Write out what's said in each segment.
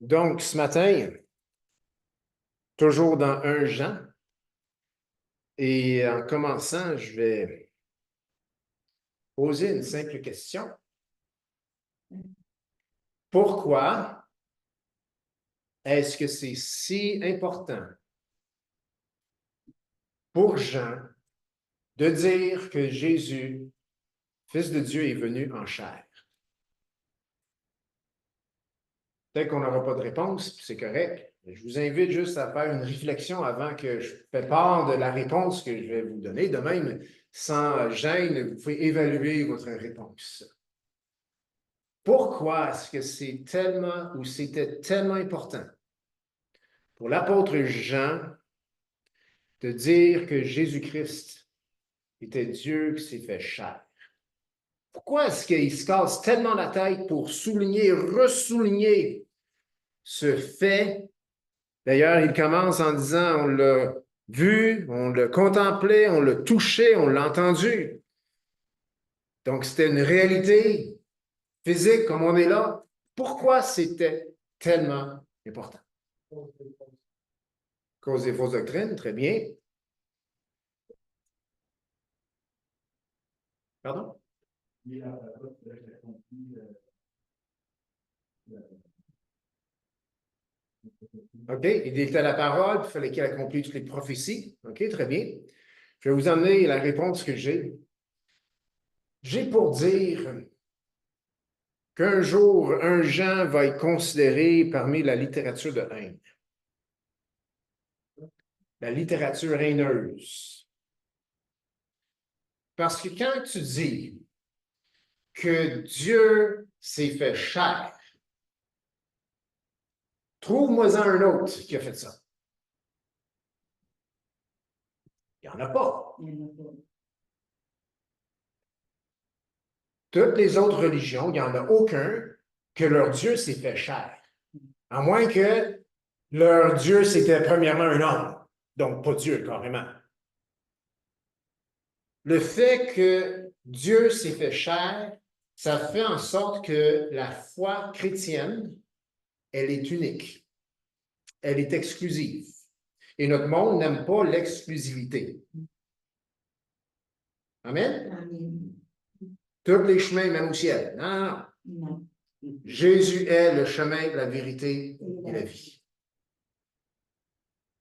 Donc, ce matin, toujours dans 1 Jean, et en commençant, je vais poser une simple question. Pourquoi est-ce que c'est si important pour Jean de dire que Jésus, Fils de Dieu, est venu en chair? Peut-être qu'on n'aura pas de réponse, puis c'est correct. Je vous invite juste à faire une réflexion avant que je fasse part de la réponse que je vais vous donner. De même, sans gêne, vous pouvez évaluer votre réponse. Pourquoi est-ce que c'est tellement ou c'était tellement important pour l'apôtre Jean de dire que Jésus-Christ était Dieu qui s'est fait chair? Pourquoi est-ce qu'il se casse tellement la tête pour souligner, ressouligner ce fait? D'ailleurs, il commence en disant, on l'a vu, on l'a contemplé, on l'a touché, on l'a entendu. Donc, c'était une réalité physique comme on est là. Pourquoi c'était tellement important? Cause des fausses doctrines, très bien. Pardon? OK, il était la parole, puis il fallait qu'il accomplisse toutes les prophéties. OK, très bien. Je vais vous amener la réponse que j'ai. J'ai pour dire qu'un jour, un Jean va être considéré parmi la littérature de haine. La littérature haineuse. Parce que quand tu dis que Dieu s'est fait chair, trouve-moi-en un autre qui a fait ça. Il n'y en a pas. Toutes les autres religions, il n'y en a aucun que leur Dieu s'est fait chair. À moins que leur Dieu, c'était premièrement un homme. Donc, pas Dieu, carrément. Le fait que Dieu s'est fait chair, ça fait en sorte que la foi chrétienne, elle est unique. Elle est exclusive. Et notre monde n'aime pas l'exclusivité. Amen? Amen. Tous les chemins mènent au ciel. Non. Non. Jésus est le chemin, la vérité et la vie.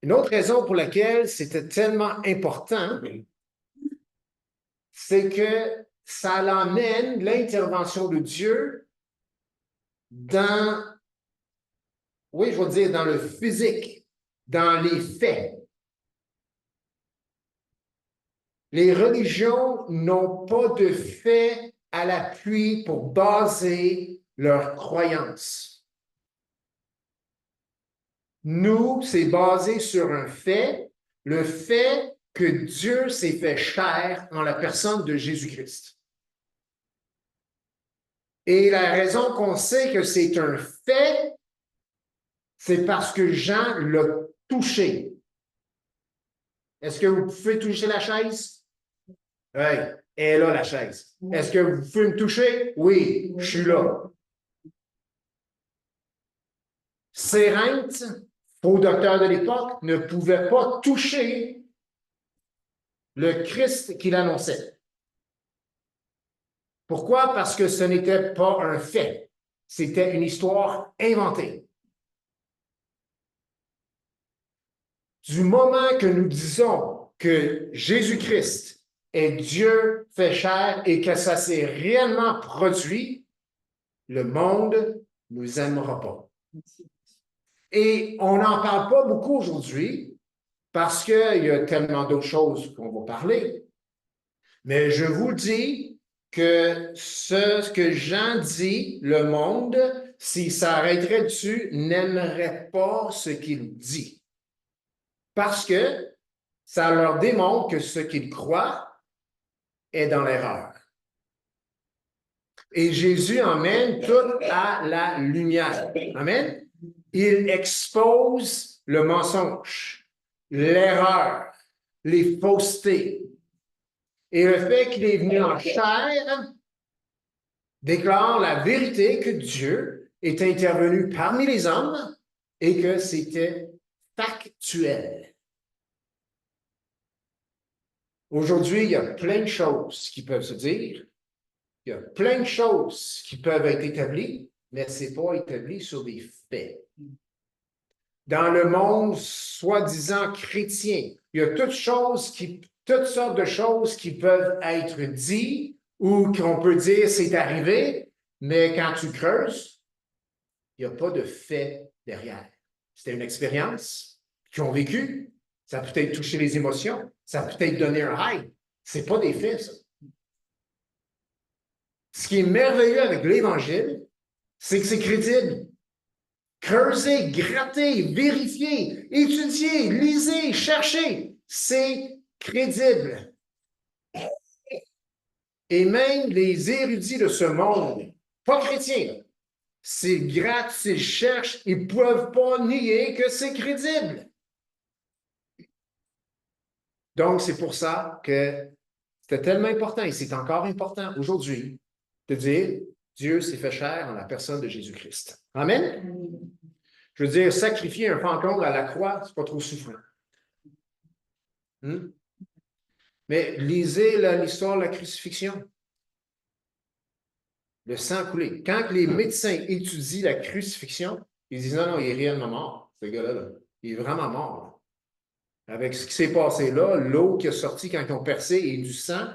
Une autre raison pour laquelle c'était tellement important, c'est que ça l'emmène l'intervention de Dieu dans, oui, je vais dire, dans le physique, dans les faits. Les religions n'ont pas de faits à l'appui pour baser leurs croyances. Nous, c'est basé sur un fait, le fait que Dieu s'est fait chair en la personne de Jésus-Christ. Et la raison qu'on sait que c'est un fait, c'est parce que Jean l'a touché. Est-ce que vous pouvez toucher la chaise? Oui, elle est là, la chaise. Est-ce que vous pouvez me toucher? Oui, je suis là. Sérinthe, faux docteur de l'époque, ne pouvait pas toucher le Christ qu'il annonçait. Pourquoi? Parce que ce n'était pas un fait. C'était une histoire inventée. Du moment que nous disons que Jésus-Christ est Dieu fait chair et que ça s'est réellement produit, le monde ne nous aimera pas. Et on n'en parle pas beaucoup aujourd'hui parce qu'il y a tellement d'autres choses qu'on va parler. Mais je vous dis que ce que Jean dit, le monde, s'il s'arrêterait dessus, n'aimerait pas ce qu'il dit. Parce que ça leur démontre que ce qu'ils croient est dans l'erreur. Et Jésus emmène tout à la lumière. Amen? Il expose le mensonge, l'erreur, les faussetés. Et le fait qu'il est venu en chair déclare la vérité que Dieu est intervenu parmi les hommes et que c'était factuel. Aujourd'hui, il y a plein de choses qui peuvent se dire, il y a plein de choses qui peuvent être établies, mais ce n'est pas établi sur des faits. Dans le monde soi-disant chrétien, il y a toutes sortes de choses qui peuvent être dites ou qu'on peut dire c'est arrivé, mais quand tu creuses, il n'y a pas de fait derrière. C'était une expérience qu'ils ont vécue. Ça a peut-être touché les émotions. Ça a peut-être donné un high. Ce n'est pas des faits, ça. Ce qui est merveilleux avec l'Évangile, c'est que c'est crédible. Creusez, grattez, vérifiez, étudiez, lisez, cherchez. C'est crédible. Et même les érudits de ce monde, pas chrétiens, s'ils grattent, s'ils cherchent, ils ne peuvent pas nier que c'est crédible. Donc, c'est pour ça que c'était tellement important, et c'est encore important aujourd'hui, de dire Dieu s'est fait chair en la personne de Jésus-Christ. Amen? Je veux dire, sacrifier un fantôme à la croix, c'est pas trop souffrant. Mais lisez l'histoire de la crucifixion. Le sang coulé. Quand les médecins étudient la crucifixion, ils disent non, il est réellement mort, ce gars-là. Là. Il est vraiment mort. Là. Avec ce qui s'est passé là, l'eau qui a sorti quand ils ont percé et du sang,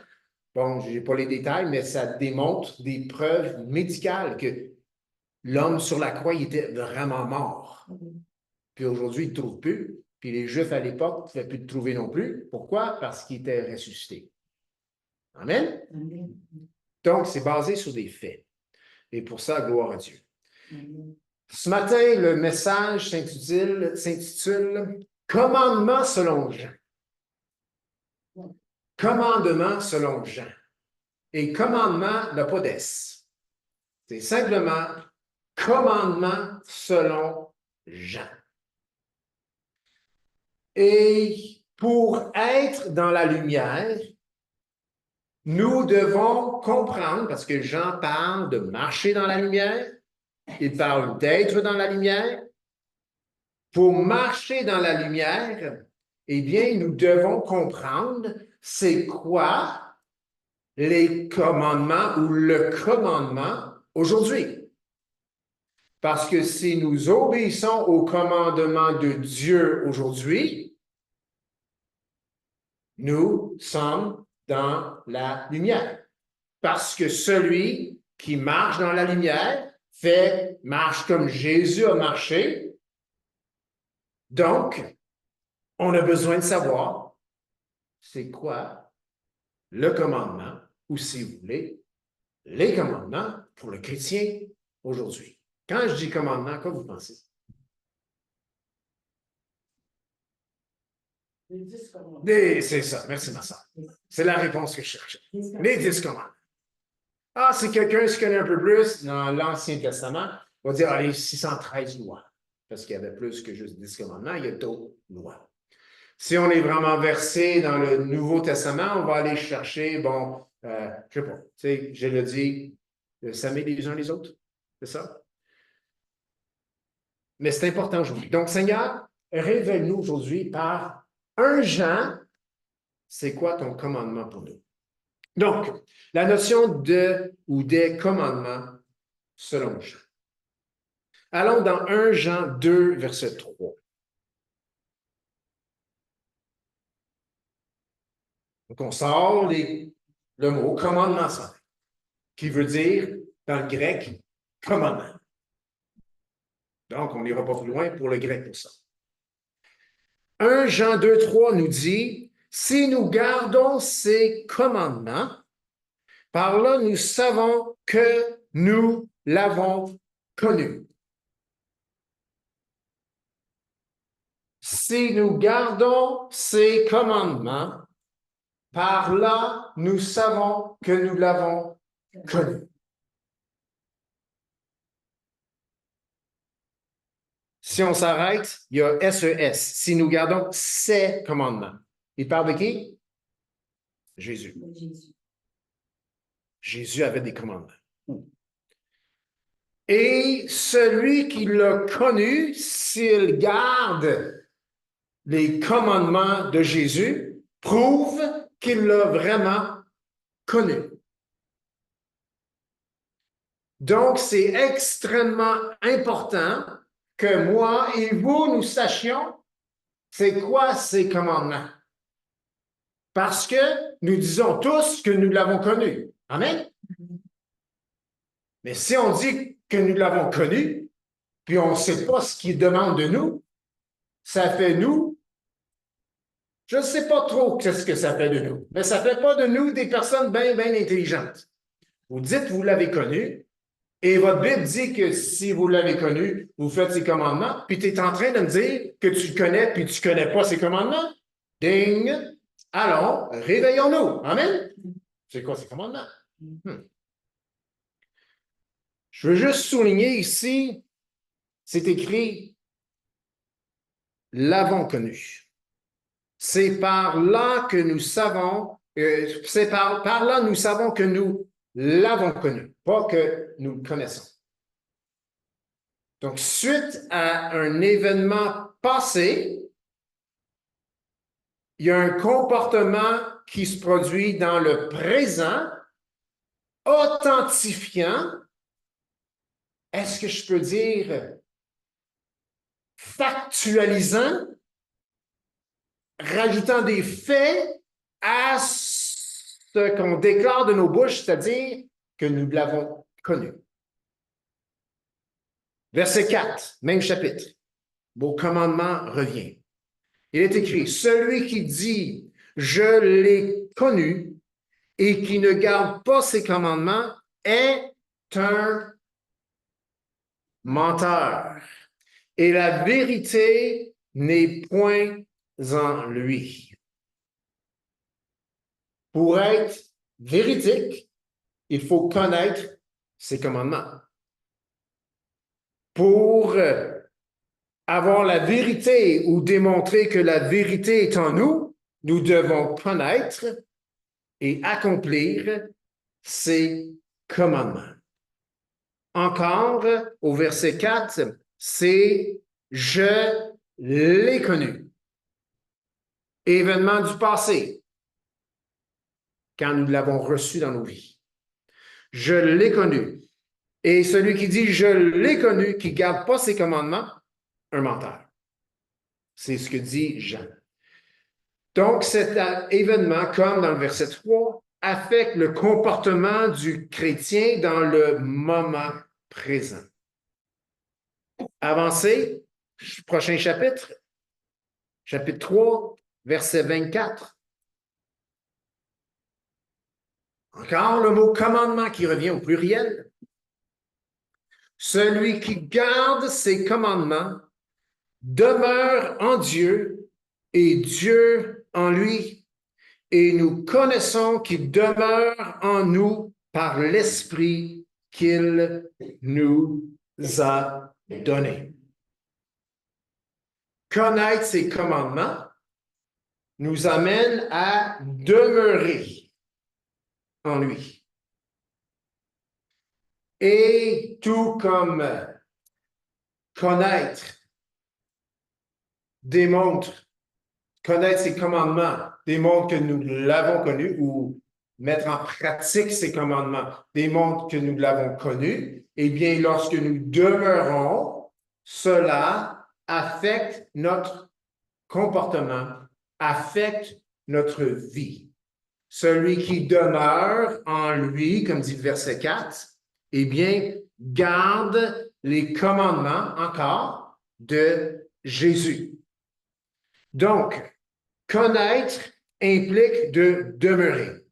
bon, je n'ai pas les détails, mais ça démontre des preuves médicales que l'homme sur la croix, il était vraiment mort. Puis aujourd'hui, il ne trouve plus. Puis les Juifs à l'époque ne pouvaient plus le trouver non plus. Pourquoi? Parce qu'il était ressuscité. Amen? Donc, c'est basé sur des faits. Et pour ça, gloire à Dieu. Ce matin, le message s'intitule Commandement selon Jean. Commandement selon Jean. Et commandement n'a pas d'S. C'est simplement commandement selon Jean. Et pour être dans la lumière, nous devons comprendre, parce que Jean parle de marcher dans la lumière, il parle d'être dans la lumière. Pour marcher dans la lumière, eh bien, nous devons comprendre c'est quoi les commandements ou le commandement aujourd'hui. Parce que si nous obéissons au commandement de Dieu aujourd'hui, nous sommes dans la lumière. Parce que celui qui marche dans la lumière marche comme Jésus a marché. Donc, on a besoin de savoir c'est quoi le commandement, ou si vous voulez, les commandements pour le chrétien aujourd'hui. Quand je dis commandement, quoi vous pensez? Les 10 commandements. C'est ça, merci ma soeur. C'est la réponse que je cherchais. Les 10 commandements. Ah, si quelqu'un se connaît un peu plus dans l'Ancien Testament, on va dire, allez, 613 lois. Parce qu'il y avait plus que juste 10 commandements, il y a d'autres lois. Si on est vraiment versé dans le Nouveau Testament, on va aller chercher, bon, je ne sais pas, tu sais, je le dis, s'aimer les uns les autres, c'est ça? Mais c'est important aujourd'hui. Donc, Seigneur, révèle-nous aujourd'hui par un Jean, c'est quoi ton commandement pour nous? Donc, la notion de ou des commandements selon Jean. Allons dans 1 Jean 2, verset 3. Donc, on sort le mot commandement simple, qui veut dire, dans le grec, commandement. Donc, on n'ira pas plus loin pour le grec pour ça. 1 Jean 2, 3 nous dit, si nous gardons ces commandements, par là, nous savons que nous l'avons connu. Si nous gardons ces commandements, par là, nous savons que nous l'avons connu. Si on s'arrête, il y a SES. Si nous gardons ces commandements. Il parle de qui? Jésus. Jésus avait des commandements. Et celui qui l'a connu, s'il garde les commandements de Jésus, prouve qu'il l'a vraiment connu. Donc, c'est extrêmement important que moi et vous, nous sachions c'est quoi ces commandements. Parce que nous disons tous que nous l'avons connu. Amen? Mais si on dit que nous l'avons connu, puis on ne sait pas ce qu'il demande de nous, ça fait nous, je ne sais pas trop qu'est-ce que ça fait de nous, mais ça ne fait pas de nous des personnes bien, bien intelligentes. Vous dites que vous l'avez connu, et votre Bible dit que si vous l'avez connu, vous faites ses commandements, puis tu es en train de me dire que tu le connais, puis tu ne connais pas ses commandements. Ding! Allons, réveillons-nous. Amen? C'est quoi ces commandements? Je veux juste souligner ici, c'est écrit « l'avons connu ». C'est par là que nous savons, c'est par là nous savons que nous l'avons connu, pas que nous le connaissons. Donc, suite à un événement passé, il y a un comportement qui se produit dans le présent, authentifiant, est-ce que je peux dire factualisant, rajoutant des faits à ce qu'on déclare de nos bouches, c'est-à-dire que nous l'avons connu. Verset 4, même chapitre. Vos commandements revient. Il est écrit, celui qui dit, je l'ai connu et qui ne garde pas ses commandements est un menteur. Et la vérité n'est point en lui. Pour être véridique, il faut connaître ses commandements. Pour avoir la vérité ou démontrer que la vérité est en nous, nous devons connaître et accomplir ses commandements. Encore, au verset 4, c'est « je l'ai connu ». Événement du passé, quand nous l'avons reçu dans nos vies. Je l'ai connu. Et celui qui dit « je l'ai connu », qui ne garde pas ses commandements, un menteur. C'est ce que dit Jean. Donc, cet événement, comme dans le verset 3, affecte le comportement du chrétien dans le moment présent. Avancez, prochain chapitre, chapitre 3, verset 24. Encore le mot commandement qui revient au pluriel. Celui qui garde ses commandements demeure en Dieu et Dieu en lui. Et nous connaissons qu'il demeure en nous par l'Esprit qu'il nous a donné. Connaître ses commandements nous amène à demeurer en lui. Et tout comme connaître ses commandements démontre que nous l'avons connu ou mettre en pratique ses commandements démontre que nous l'avons connu, eh bien, lorsque nous demeurons, cela affecte notre comportement, affecte notre vie. Celui qui demeure en lui, comme dit le verset 4, eh bien, garde les commandements encore de Jésus. Donc, connaître implique de demeurer.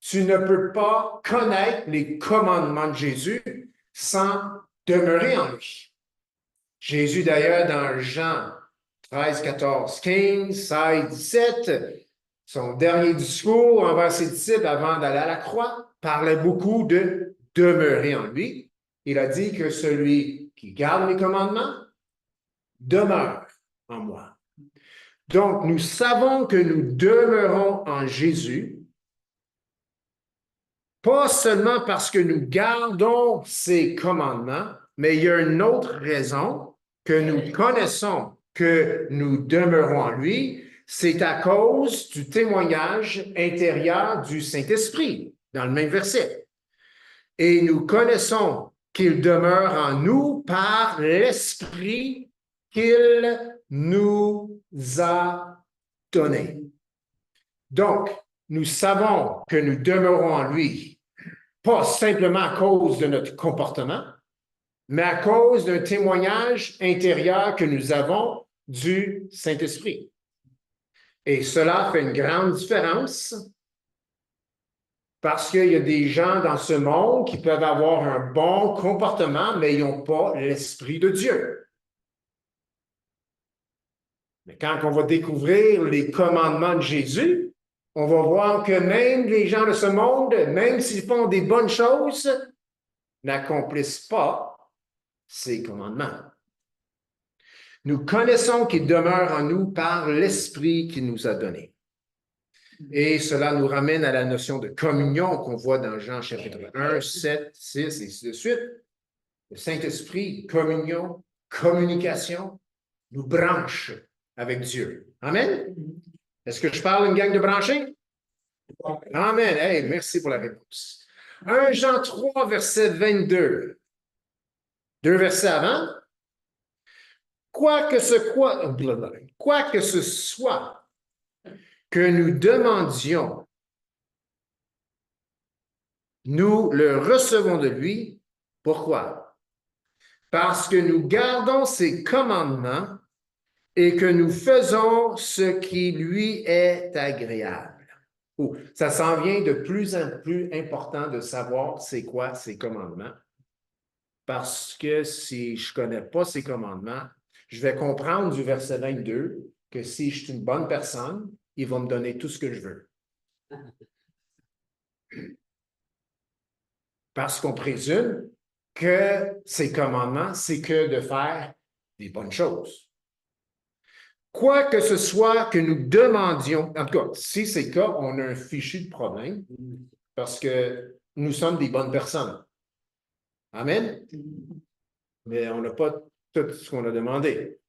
Tu ne peux pas connaître les commandements de Jésus sans demeurer en lui. Jésus, d'ailleurs, dans Jean 13, 14, 15, 16, 17, son dernier discours envers ses disciples avant d'aller à la croix, parlait beaucoup de demeurer en lui. Il a dit que celui qui garde mes commandements demeure en moi. Donc, nous savons que nous demeurons en Jésus, pas seulement parce que nous gardons ses commandements, Mais il y a une autre raison que nous connaissons que nous demeurons en lui, c'est à cause du témoignage intérieur du Saint-Esprit, dans le même verset. Et nous connaissons qu'il demeure en nous par l'Esprit qu'il nous a donné. Donc, nous savons que nous demeurons en lui, pas simplement à cause de notre comportement, mais à cause d'un témoignage intérieur que nous avons du Saint-Esprit. Et cela fait une grande différence parce qu'il y a des gens dans ce monde qui peuvent avoir un bon comportement, mais ils n'ont pas l'Esprit de Dieu. Mais quand on va découvrir les commandements de Jésus, on va voir que même les gens de ce monde, même s'ils font des bonnes choses, n'accomplissent pas ces commandements. Nous connaissons qu'il demeure en nous par l'Esprit qu'il nous a donné. Et cela nous ramène à la notion de communion qu'on voit dans Jean chapitre 1, 7, 6 et ainsi de suite. Le Saint-Esprit, communion, communication, nous branche avec Dieu. Amen? Est-ce que je parle d'une gang de branchés? Amen. Hey, merci pour la réponse. 1 Jean 3, verset 22. Deux versets avant. Quoi que ce soit que nous demandions, nous le recevons de lui. Pourquoi? Parce que nous gardons ses commandements et que nous faisons ce qui lui est agréable. Ça s'en vient de plus en plus important de savoir c'est quoi ses commandements. Parce que si je ne connais pas ses commandements, je vais comprendre du verset 22 que si je suis une bonne personne, il va me donner tout ce que je veux. Parce qu'on présume que ses commandements, c'est que de faire des bonnes choses. Quoi que ce soit que nous demandions, en tout cas, si c'est le cas, on a un fichu de problème parce que nous sommes des bonnes personnes. Amen? Mais on n'a pas tout ce qu'on a demandé.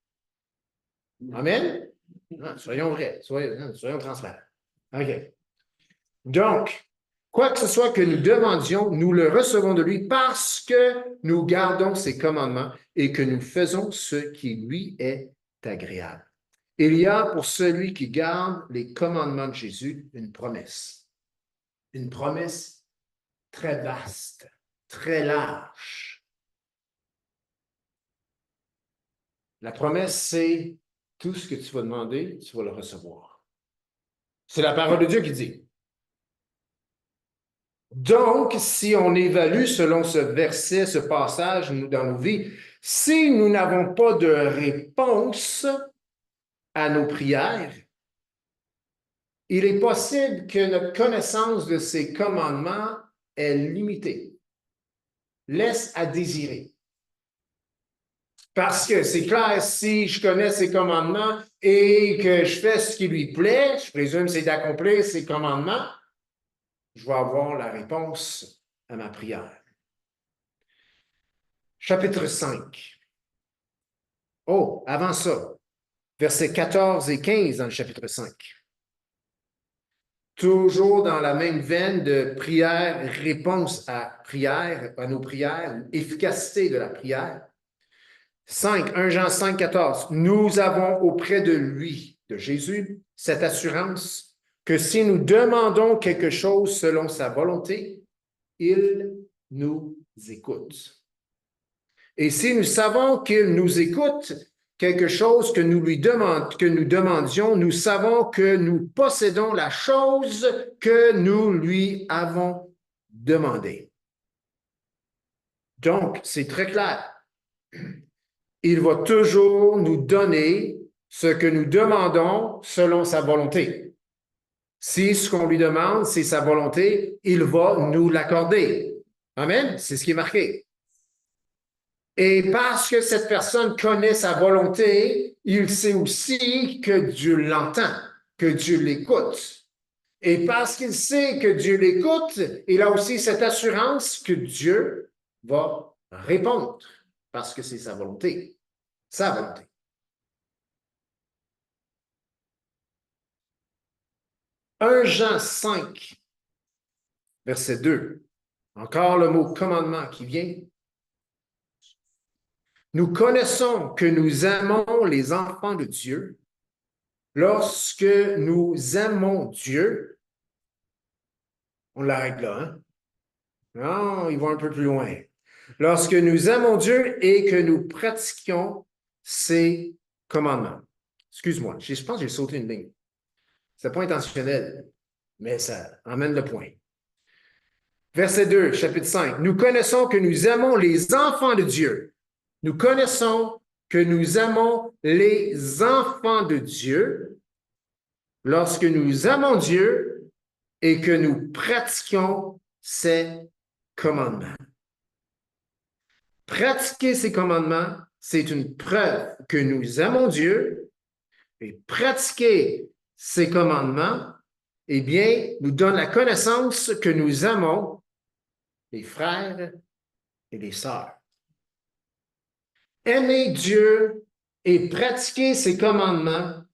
Amen? Non, soyons vrais, soyons transparents. OK. Donc, quoi que ce soit que nous demandions, nous le recevons de lui parce que nous gardons ses commandements et que nous faisons ce qui lui est agréable. Il y a pour celui qui garde les commandements de Jésus une promesse. Une promesse très vaste, très large. La promesse, c'est tout ce que tu vas demander, tu vas le recevoir. C'est la parole de Dieu qui dit. Donc, si on évalue selon ce verset, ce passage dans nos vies, si nous n'avons pas de réponse à nos prières, il est possible que notre connaissance de ces commandements est limitée. Laisse à désirer. Parce que c'est clair, si je connais ses commandements et que je fais ce qui lui plaît, je présume c'est d'accomplir ses commandements, je vais avoir la réponse à ma prière. Chapitre 5. Oh, avant ça, versets 14 et 15 dans le chapitre 5. Toujours dans la même veine de prière, réponse à prière, à nos prières, efficacité de la prière. 1 Jean 5, 14. Nous avons auprès de lui, de Jésus, cette assurance que si nous demandons quelque chose selon sa volonté, il nous écoute. Et si nous savons qu'il nous écoute, quelque chose que nous demandions, nous savons que nous possédons la chose que nous lui avons demandée. Donc, c'est très clair. Il va toujours nous donner ce que nous demandons selon sa volonté. Si ce qu'on lui demande, c'est sa volonté, il va nous l'accorder. Amen? C'est ce qui est marqué. Et parce que cette personne connaît sa volonté, il sait aussi que Dieu l'entend, que Dieu l'écoute. Et parce qu'il sait que Dieu l'écoute, il a aussi cette assurance que Dieu va répondre. parce que c'est sa volonté. Sa volonté. Jean 5, verset 2. Encore le mot commandement qui vient. Nous connaissons que nous aimons les enfants de Dieu lorsque nous aimons Dieu. On l'arrête là, hein? Non, ils vont un peu plus loin. Lorsque nous aimons Dieu et que nous pratiquions ses commandements. Excuse-moi, je pense que j'ai sauté une ligne. Ce n'est pas intentionnel, mais ça emmène le point. Verset 2, chapitre 5. Nous connaissons que nous aimons les enfants de Dieu. Nous connaissons que nous aimons les enfants de Dieu lorsque nous aimons Dieu et que nous pratiquons ses commandements. Pratiquer ses commandements, c'est une preuve que nous aimons Dieu, et pratiquer ses commandements, eh bien, nous donne la connaissance que nous aimons les frères et les sœurs. Aimer Dieu et pratiquer ses commandements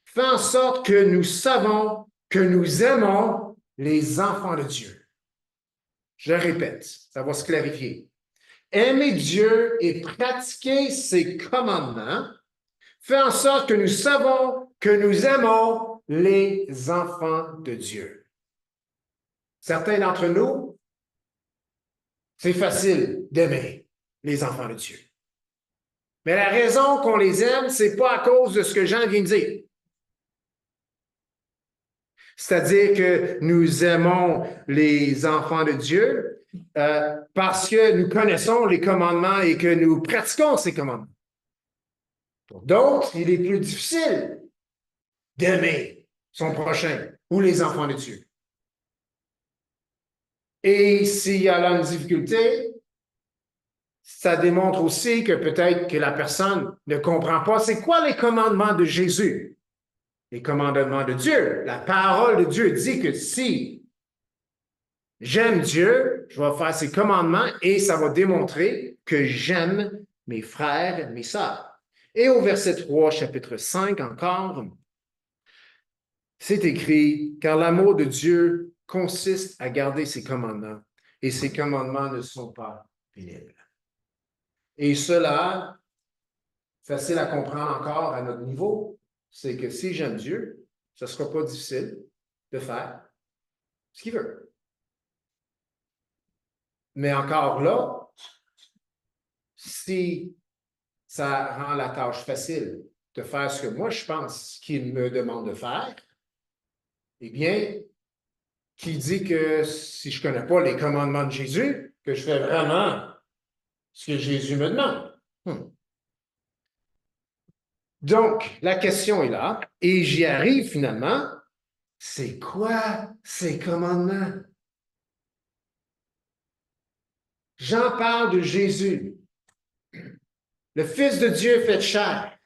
fait en sorte que nous savons que nous aimons les enfants de Dieu. Je répète, ça va se clarifier. Aimer Dieu et pratiquer ses commandements fait en sorte que nous savons que nous aimons les enfants de Dieu. Certains d'entre nous, c'est facile d'aimer les enfants de Dieu. Mais la raison qu'on les aime, c'est pas à cause de ce que Jean vient de dire. C'est-à-dire que nous aimons les enfants de Dieu parce que nous connaissons les commandements et que nous pratiquons ces commandements. Pour d'autres, il est plus difficile d'aimer son prochain ou les enfants de Dieu. Et s'il y a là une difficulté, ça démontre aussi que peut-être que la personne ne comprend pas c'est quoi les commandements de Jésus. Les commandements de Dieu. La parole de Dieu dit que si j'aime Dieu, je vais faire ses commandements et ça va démontrer que j'aime mes frères, mes sœurs. Et au verset 3, chapitre 5 encore, c'est écrit, car l'amour de Dieu consiste à garder ses commandements et ses commandements ne sont pas pénibles. Et cela, facile à comprendre encore à notre niveau, c'est que si j'aime Dieu, ce ne sera pas difficile de faire ce qu'il veut. Mais encore là, si ça rend la tâche facile de faire ce que moi je pense qu'il me demande de faire, eh bien, qui dit que si je ne connais pas les commandements de Jésus, que je fais vraiment ce que Jésus me demande? Donc, la question est là, et j'y arrive finalement. C'est quoi ces commandements? Jean parle de Jésus, le Fils de Dieu fait chair.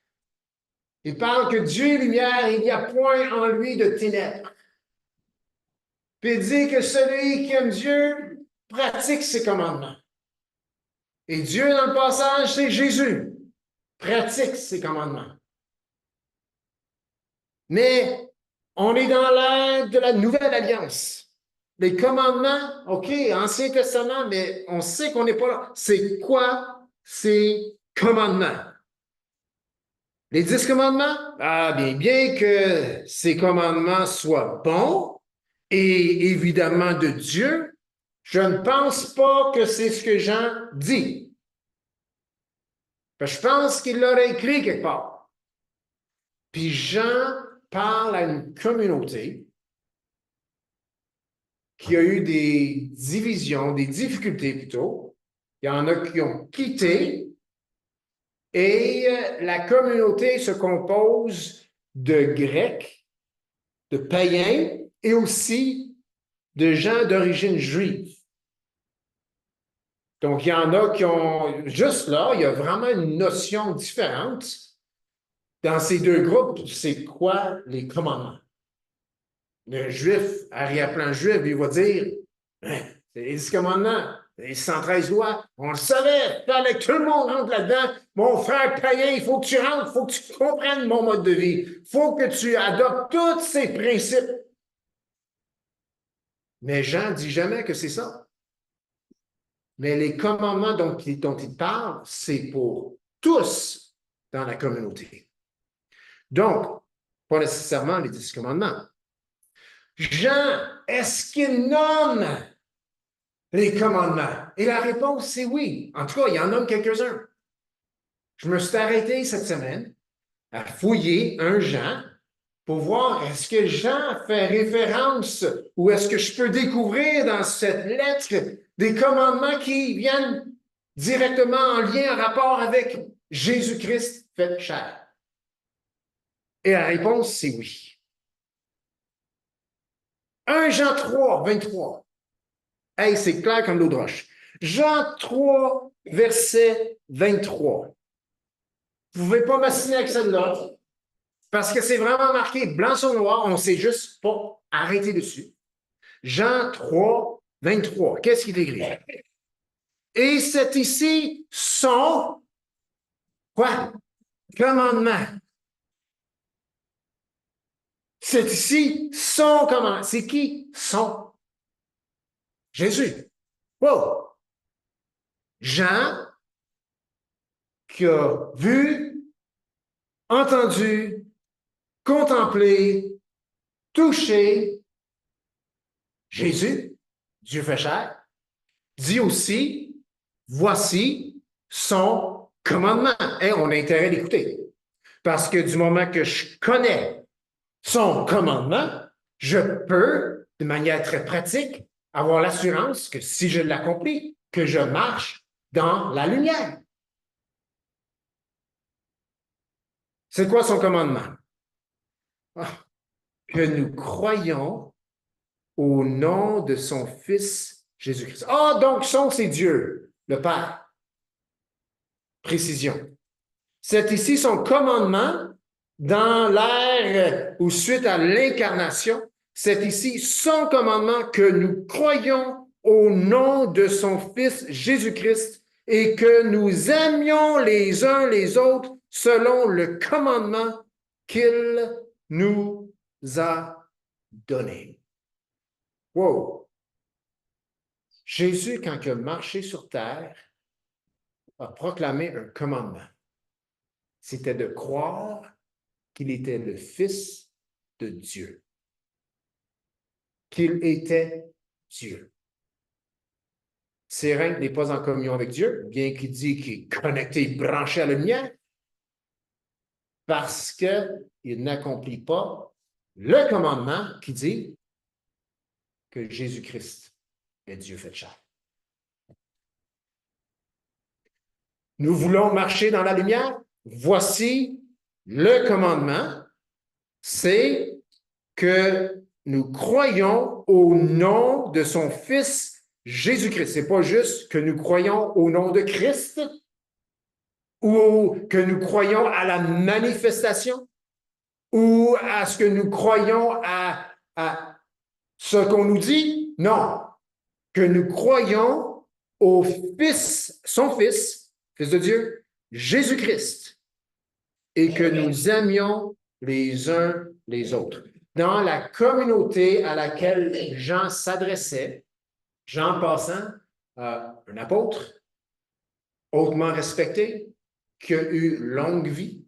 Il parle que Dieu est lumière, il n'y a point en lui de ténèbres. Puis il dit que celui qui aime Dieu pratique ses commandements. Et Dieu, dans le passage, c'est Jésus, pratique ses commandements. Mais on est dans l'ère de la nouvelle alliance. Les commandements, OK, Ancien Testament, mais on sait qu'on n'est pas là. C'est quoi ces commandements? Les 10 commandements? Ah, bien que ces commandements soient bons et évidemment de Dieu, je ne pense pas que c'est ce que Jean dit. Je pense qu'il l'aurait écrit quelque part. Puis Jean parle à une communauté qui a eu des divisions, des difficultés plutôt. Il y en a qui ont quitté et la communauté se compose de Grecs, de païens et aussi de gens d'origine juive. Donc, il y en a qui ont, juste là, il y a vraiment une notion différente dans ces deux groupes. C'est quoi les commandements? Le juif, arrière-plan juif, il va dire, hein, c'est les 10 commandements. Les 113 lois, on le savait, il fallait que tout le monde rentre là-dedans. Mon frère païen, il faut que tu rentres, il faut que tu comprennes mon mode de vie. Il faut que tu adoptes tous ces principes. Mais Jean ne dit jamais que c'est ça. Mais les commandements dont il parle, c'est pour tous dans la communauté. Donc, pas nécessairement les 10 commandements. Jean, est-ce qu'il nomme les commandements? Et la réponse, c'est oui. En tout cas, il en nomme quelques-uns. Je me suis arrêté cette semaine à fouiller un Jean pour voir est-ce que Jean fait référence ou est-ce que je peux découvrir dans cette lettre des commandements qui viennent directement en lien, en rapport avec Jésus-Christ fait chair. Et la réponse, c'est oui. 1 Jean 3, 23. Hey, c'est clair comme l'eau de roche. Jean 3, verset 23. Vous ne pouvez pas m'assiner avec celle-là parce que c'est vraiment marqué blanc sur noir. On ne sait juste pas arrêter dessus. Jean 3, 23. Qu'est-ce qu'il écrit? Et c'est ici son quoi? Commandement. C'est ici son commandement. C'est qui? Son. Jésus. Wow! Jean, qui a vu, entendu, contemplé, touché Jésus, Dieu fait chair, dit aussi, voici son commandement. Et on a intérêt d'écouter. Parce que du moment que je connais son commandement, je peux, de manière très pratique, avoir l'assurance que si je l'accomplis, que je marche dans la lumière. C'est quoi son commandement? Que nous croyons au nom de son Fils Jésus-Christ. Ah, donc son, c'est Dieu, le Père. Précision. C'est ici son commandement dans l'ère ou suite à l'incarnation. C'est ici son commandement que nous croyons au nom de son Fils Jésus-Christ et que nous aimions les uns les autres selon le commandement qu'il nous a donné. Wow! Jésus, quand il a marché sur terre, a proclamé un commandement. C'était de croire qu'il était le Fils de Dieu, qu'il était Dieu. Sérin n'est pas en communion avec Dieu, bien qu'il dit qu'il est connecté, branché à la lumière, parce qu'il n'accomplit pas le commandement qui dit que Jésus-Christ est Dieu fait chair. Nous voulons marcher dans la lumière. Voici le commandement, c'est que nous croyons au nom de son Fils Jésus-Christ. C'est pas juste que nous croyons au nom de Christ ou que nous croyons à la manifestation ou à ce que nous croyons à ce qu'on nous dit. Non, que nous croyons au Fils, son Fils, Fils de Dieu, Jésus-Christ, et que nous aimions les uns les autres. Dans la communauté à laquelle Jean s'adressait, Jean passant, un apôtre, hautement respecté, qui a eu longue vie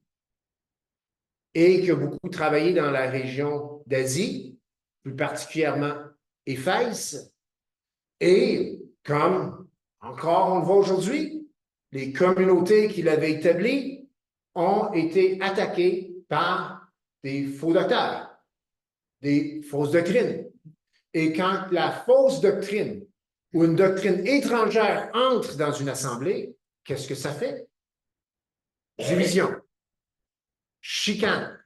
et qui a beaucoup travaillé dans la région d'Asie, plus particulièrement Éphèse. Et comme encore on le voit aujourd'hui, les communautés qu'il avait établies ont été attaquées par des faux docteurs, des fausses doctrines. Et quand la fausse doctrine ou une doctrine étrangère entre dans une assemblée, qu'est-ce que ça fait? Division, chicane,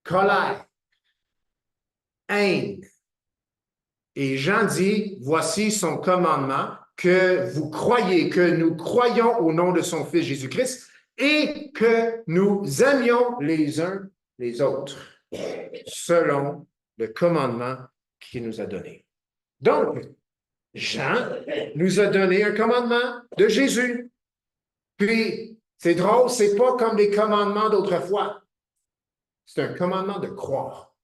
colère, haine. Et Jean dit, voici son commandement, que vous croyez, que nous croyons au nom de son Fils Jésus-Christ et que nous aimions les uns les autres selon le commandement qu'il nous a donné. Donc, Jean nous a donné un commandement de Jésus. Puis, c'est drôle, c'est pas comme les commandements d'autrefois. C'est un commandement de croire.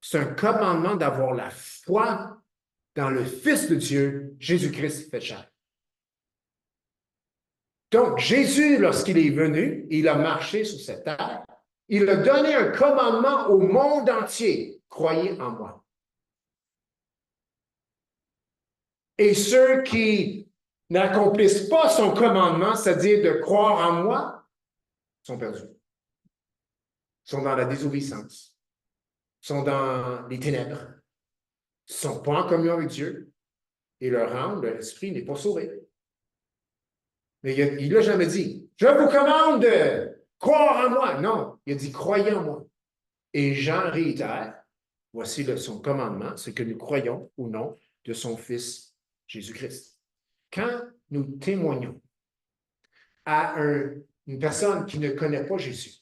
C'est un commandement d'avoir la foi dans le Fils de Dieu, Jésus-Christ fait chair. Donc, Jésus, lorsqu'il est venu, il a marché sur cette terre. Il a donné un commandement au monde entier. Croyez en moi. Et ceux qui n'accomplissent pas son commandement, c'est-à-dire de croire en moi, sont perdus. Sont dans la désobéissance. Sont dans les ténèbres. Ne sont pas en communion avec Dieu. Et leur âme, leur esprit n'est pas sauvé. Mais il ne l'a jamais dit. Je vous commande de croire en moi. Non, il a dit croyez en moi. Et Jean réitère, voici son commandement, c'est que nous croyons ou non de son Fils Jésus-Christ. Quand nous témoignons à une personne qui ne connaît pas Jésus,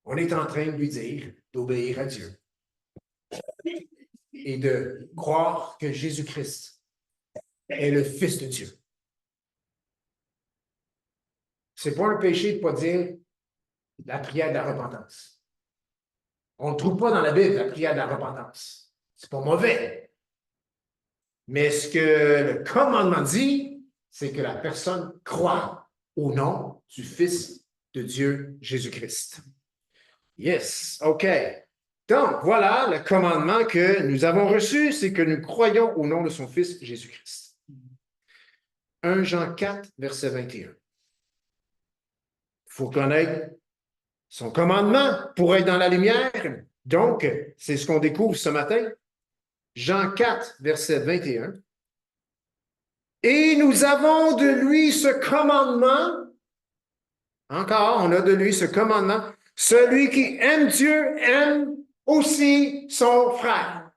on est en train de lui dire d'obéir à Dieu et de croire que Jésus-Christ est le Fils de Dieu. Ce n'est pas un péché de ne pas dire la prière de la repentance. On ne trouve pas dans la Bible la prière de la repentance. Ce n'est pas mauvais. Mais ce que le commandement dit, c'est que la personne croit au nom du Fils de Dieu, Jésus-Christ. Yes, OK. Donc, voilà le commandement que nous avons reçu, c'est que nous croyons au nom de son Fils, Jésus-Christ. 1 Jean 4, verset 21. Il faut connaître son commandement pour être dans la lumière. Donc, c'est ce qu'on découvre ce matin. Jean 4, verset 21. Et nous avons de lui ce commandement. Encore, on a de lui ce commandement. Celui qui aime Dieu aime aussi son frère.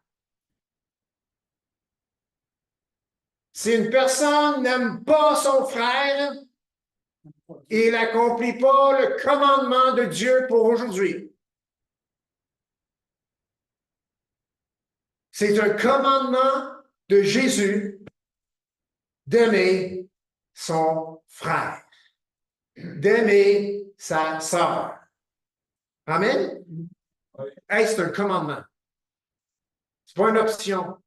Si une personne n'aime pas son frère, il n'accomplit pas le commandement de Dieu pour aujourd'hui. C'est un commandement de Jésus d'aimer son frère, d'aimer sa sœur. Amen? Hey, c'est un commandement. Ce n'est pas une option.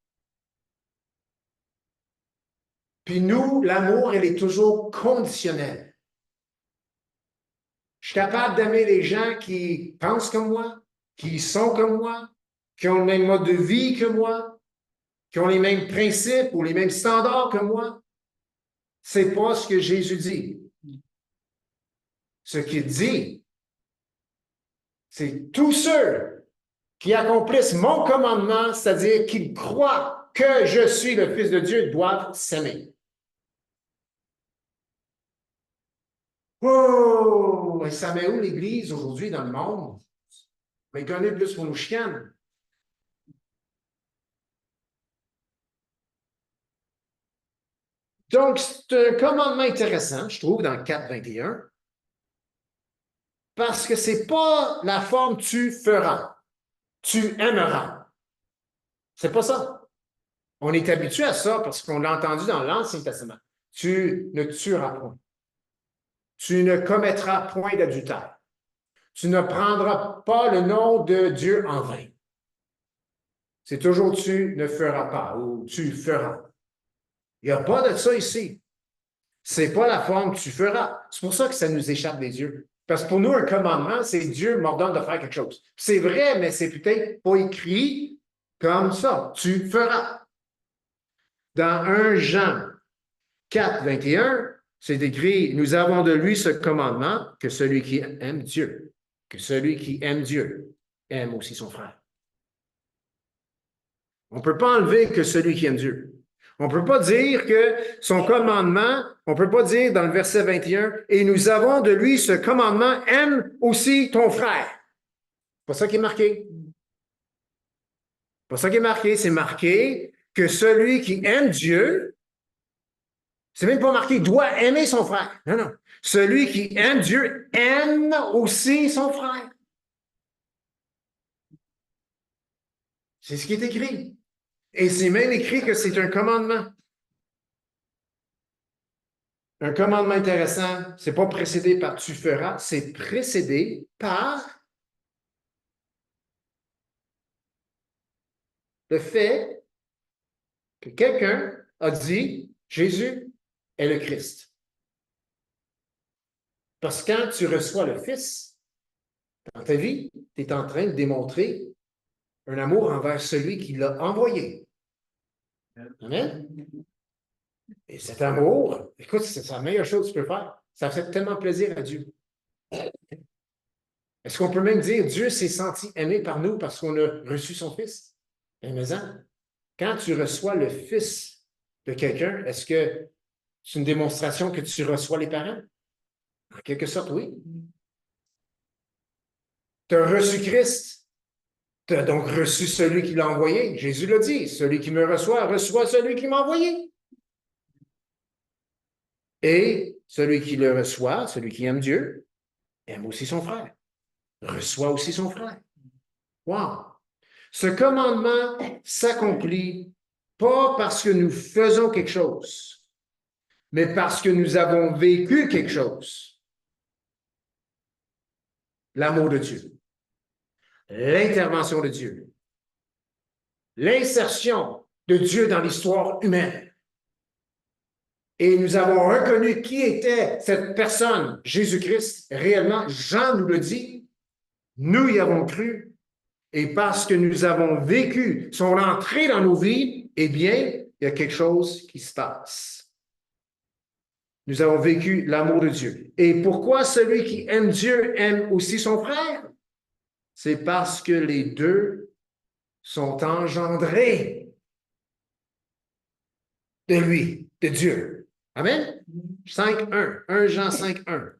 Puis nous, l'amour, elle est toujours conditionnelle. Je suis capable d'aimer les gens qui pensent comme moi, qui sont comme moi, qui ont le même mode de vie que moi, qui ont les mêmes principes ou les mêmes standards que moi. Ce n'est pas ce que Jésus dit. Ce qu'il dit, c'est tous ceux qui accomplissent mon commandement, c'est-à-dire qu'ils croient que je suis le Fils de Dieu, doivent s'aimer. Oh! Et ça met où l'Église aujourd'hui dans le monde? Mais connaît plus pour nos chiennes. Donc, c'est un commandement intéressant, je trouve, dans 4.21, parce que ce n'est pas la forme tu feras, tu aimeras. C'est pas ça. On est habitué à ça parce qu'on l'a entendu dans l'Ancien Testament. Tu ne tueras point. Tu ne commettras point d'adultère. Tu ne prendras pas le nom de Dieu en vain. C'est toujours tu ne feras pas ou tu feras. Il n'y a pas de ça ici. Ce n'est pas la forme tu feras. C'est pour ça que ça nous échappe des yeux. Parce que pour nous, un commandement, c'est Dieu m'ordonne de faire quelque chose. C'est vrai, mais c'est peut-être pas écrit comme ça. Tu feras. Dans 1 Jean 4, 21, c'est écrit, nous avons de lui ce commandement que celui qui aime Dieu, aime aussi son frère. On ne peut pas enlever que celui qui aime Dieu. On ne peut pas dire que son commandement, on ne peut pas dire dans le verset 21, et nous avons de lui ce commandement, aime aussi ton frère. C'est pas ça qui est marqué. C'est pas ça qui est marqué. C'est marqué que celui qui aime Dieu, c'est même pas marqué doit aimer son frère. Non, non. Celui qui aime Dieu aime aussi son frère. C'est ce qui est écrit. Et c'est même écrit que c'est un commandement. Un commandement intéressant, c'est pas précédé par tu feras, c'est précédé par le fait que quelqu'un a dit Jésus est le Christ. Parce que quand tu reçois le Fils dans ta vie, tu es en train de démontrer un amour envers celui qui l'a envoyé. Amen? Et cet amour, écoute, c'est la meilleure chose que tu peux faire. Ça fait tellement plaisir à Dieu. Est-ce qu'on peut même dire Dieu s'est senti aimé par nous parce qu'on a reçu son Fils? Mais quand tu reçois le Fils de quelqu'un, est-ce que c'est une démonstration que tu reçois les parents? En quelque sorte, oui. Tu as reçu Christ. Tu as donc reçu celui qui l'a envoyé. Jésus l'a dit, celui qui me reçoit celui qui m'a envoyé. Et celui qui le reçoit, celui qui aime Dieu, aime aussi son frère. Reçoit aussi son frère. Wow! Ce commandement s'accomplit pas parce que nous faisons quelque chose, mais parce que nous avons vécu quelque chose. L'amour de Dieu, l'intervention de Dieu, l'insertion de Dieu dans l'histoire humaine. Et nous avons reconnu qui était cette personne, Jésus-Christ, réellement. Jean nous le dit, nous y avons cru. Et parce que nous avons vécu son entrée dans nos vies, eh bien, il y a quelque chose qui se passe. Nous avons vécu l'amour de Dieu. Et pourquoi celui qui aime Dieu aime aussi son frère? C'est parce que les deux sont engendrés de lui, de Dieu. Amen? 5.1, 1 Jean 5.1.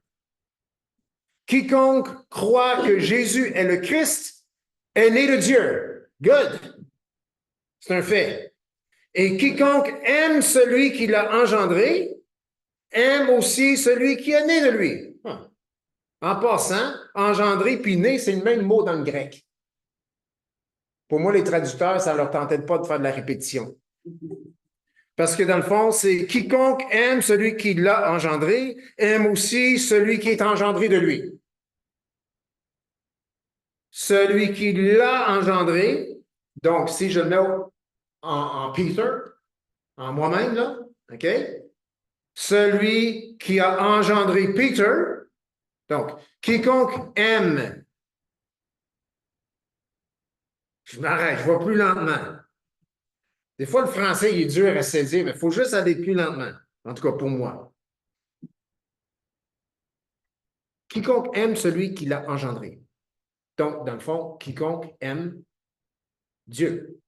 Quiconque croit que Jésus est le Christ est né de Dieu. Good. C'est un fait. Et quiconque aime celui qui l'a engendré, aime aussi celui qui est né de lui. En passant, engendré puis né, c'est le même mot dans le grec. Pour moi, les traducteurs, ça ne leur tentait pas de faire de la répétition. Parce que dans le fond, c'est quiconque aime celui qui l'a engendré, aime aussi celui qui est engendré de lui. Celui qui l'a engendré, donc si je le mets en Peter, en moi-même, là, OK? Celui qui a engendré Peter, donc quiconque aime, je m'arrête, je vais plus lentement. Des fois, le français, il est dur à saisir, mais il faut juste aller plus lentement. En tout cas, pour moi. Quiconque aime celui qui l'a engendré. Donc, dans le fond, quiconque aime Dieu.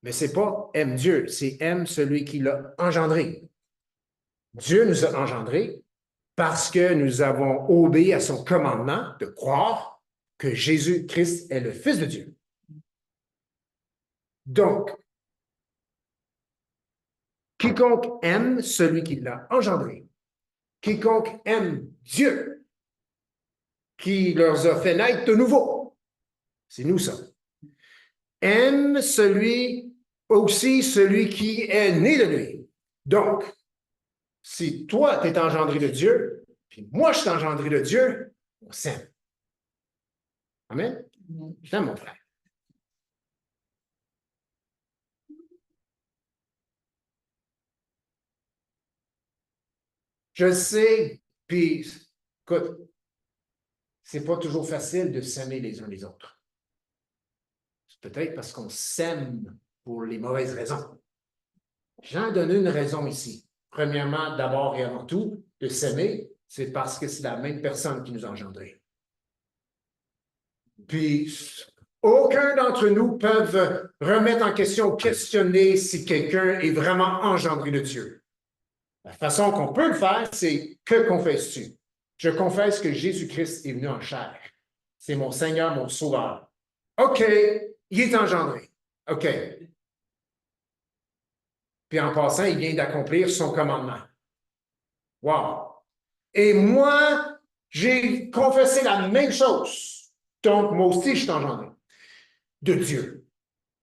Mais ce n'est pas aime Dieu, c'est aime celui qui l'a engendré. Dieu nous a engendrés parce que nous avons obéi à son commandement de croire que Jésus-Christ est le Fils de Dieu. Donc, quiconque aime celui qui l'a engendré, quiconque aime Dieu, qui leur a fait naître de nouveau, c'est nous ça, aime aussi celui qui est né de lui. Donc, si toi, tu es engendré de Dieu, puis moi, je suis engendré de Dieu, on s'aime. Amen? Je t'aime, mon frère. Je sais, puis, écoute, c'est pas toujours facile de s'aimer les uns les autres. C'est peut-être parce qu'on s'aime pour les mauvaises raisons. J'en donne une raison ici. Premièrement, d'abord et avant tout, de s'aimer, c'est parce que c'est la même personne qui nous a engendrés. Puis, aucun d'entre nous peut remettre en question ou questionner si quelqu'un est vraiment engendré de Dieu. La façon qu'on peut le faire, c'est que confesses-tu? Je confesse que Jésus-Christ est venu en chair. C'est mon Seigneur, mon Sauveur. OK, il est engendré. OK. Puis en passant, il vient d'accomplir son commandement. Wow! Et moi, j'ai confessé la même chose. Donc, moi aussi, je suis engendré. de Dieu.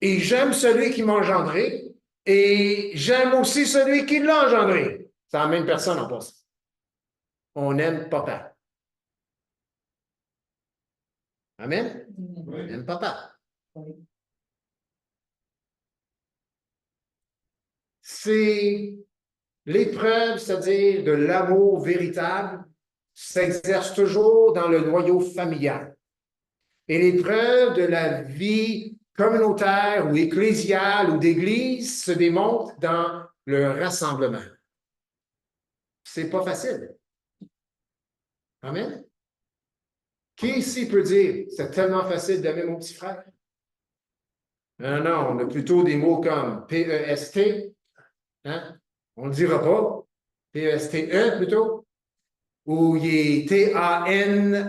Et j'aime celui qui m'a engendré, et j'aime aussi celui qui l'a engendré. C'est la même personne en passant. On aime papa. Amen? On aime papa. C'est l'épreuve, c'est-à-dire de l'amour véritable, s'exerce toujours dans le noyau familial. Et l'épreuve de la vie communautaire ou ecclésiale ou d'église se démontre dans le rassemblement. C'est pas facile. Amen? Qui ici peut dire, c'est tellement facile d'aimer mon petit frère? Non, non, on a plutôt des mots comme P-E-S-T, hein? On ne le dira pas. P-E-S-T-E plutôt. Ou il est T-A-N-A-N-T.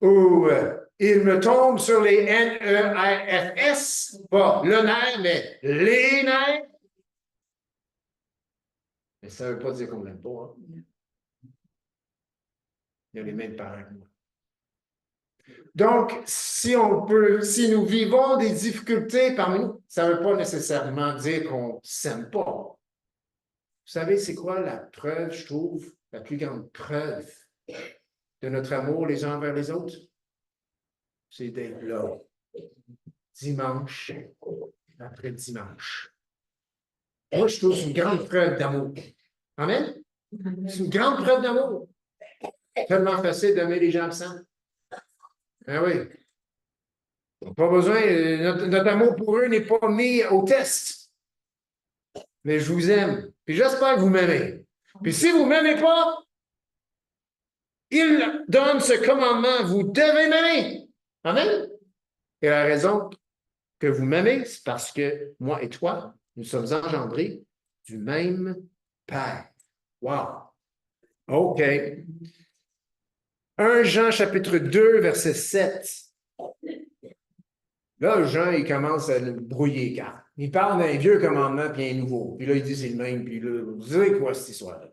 Ou il me tombe sur les N-E-R-F-S. Pas le nerf, mais les nerfs. Mais ça ne veut pas dire qu'on ne l'aime pas. Hein? Il y a les mêmes parents que moi. Donc, si nous vivons des difficultés parmi nous, ça ne veut pas nécessairement dire qu'on ne s'aime pas. Vous savez, c'est quoi la preuve, je trouve, la plus grande preuve de notre amour les uns envers les autres? C'est d'être là, dimanche après dimanche. Moi, je trouve que c'est une grande preuve d'amour. Amen? C'est une grande preuve d'amour. Tellement facile d'aimer les gens absents. Ah oui. Pas besoin, notre amour pour eux n'est pas mis au test. Mais je vous aime. Puis j'espère que vous m'aimez. Puis si vous ne m'aimez pas, il donne ce commandement. Vous devez m'aimer. Amen? Et la raison que vous m'aimez, c'est parce que moi et toi, nous sommes engendrés du même Père. Wow! OK. 1 Jean chapitre 2, verset 7. Là, Jean, il commence à le brouiller les cartes. Il parle d'un vieux commandement puis un nouveau. Puis là, il dit c'est le même. Puis là, vous savez quoi cette histoire-là?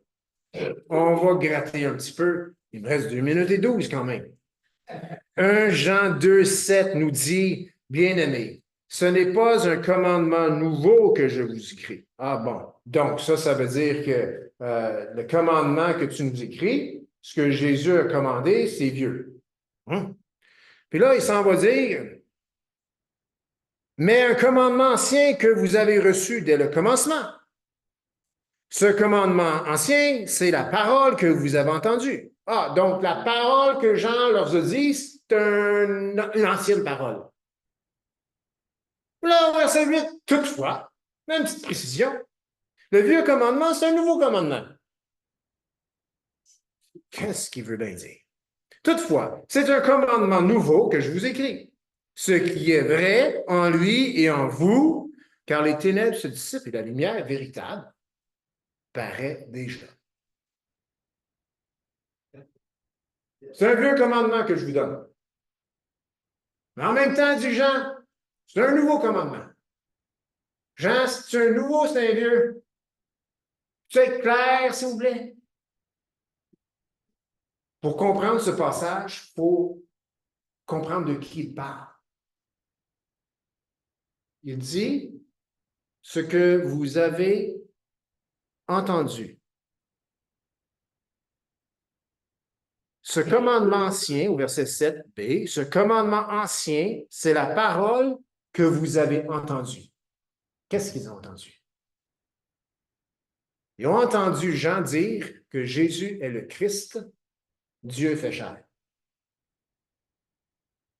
On va gratter un petit peu. Il me reste 2 minutes et 12 quand même. 1 Jean 2, 7 nous dit, bien-aimés, ce n'est pas un commandement nouveau que je vous écris. Ah bon. Donc, ça veut dire que le commandement que tu nous écris, ce que Jésus a commandé, c'est vieux. Hein? Puis là, il s'en va dire, mais un commandement ancien que vous avez reçu dès le commencement. Ce commandement ancien, c'est la parole que vous avez entendue. Ah, donc la parole que Jean leur a dit, c'est une ancienne parole. Là, verset 8, toutefois, même petite précision, le vieux commandement, c'est un nouveau commandement. Qu'est-ce qu'il veut bien dire? Toutefois, c'est un commandement nouveau que je vous écris. Ce qui est vrai en lui et en vous, car les ténèbres se dissipent et la lumière véritable paraît déjà. C'est un vieux commandement que je vous donne. Mais en même temps, dit Jean, c'est un nouveau commandement. Jean, c'est un nouveau, c'est un vieux. Tu peux être clair, s'il vous plaît? Pour comprendre ce passage, il faut comprendre de qui il parle. Il dit ce que vous avez entendu. Ce commandement ancien, au verset 7b, ce commandement ancien, c'est la parole que vous avez entendue. Qu'est-ce qu'ils ont entendu? Ils ont entendu Jean dire que Jésus est le Christ, Dieu fait chair.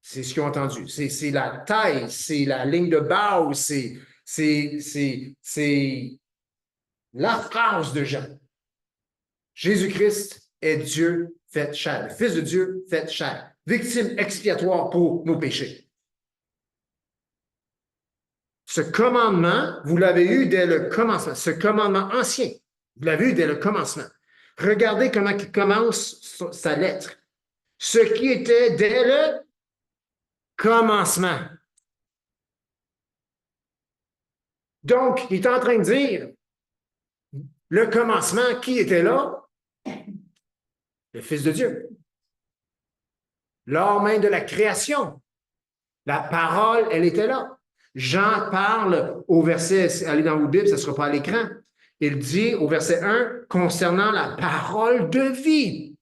C'est ce qu'ils ont entendu. C'est la taille, c'est la ligne de base, c'est la phrase de Jean. Jésus-Christ est Dieu fait chair, le Fils de Dieu fait chair, victime expiatoire pour nos péchés. Ce commandement, vous l'avez eu dès le commencement. Ce commandement ancien, vous l'avez eu dès le commencement. Regardez comment il commence sa lettre. Ce qui était dès le commencement. Donc, il est en train de dire, le commencement, qui était là? Le Fils de Dieu. Lors même de la création, La parole, elle était là. Jean parle au verset, allez dans vos Bibles, ça ne sera pas à l'écran. Il dit au verset 1, concernant la parole de vie.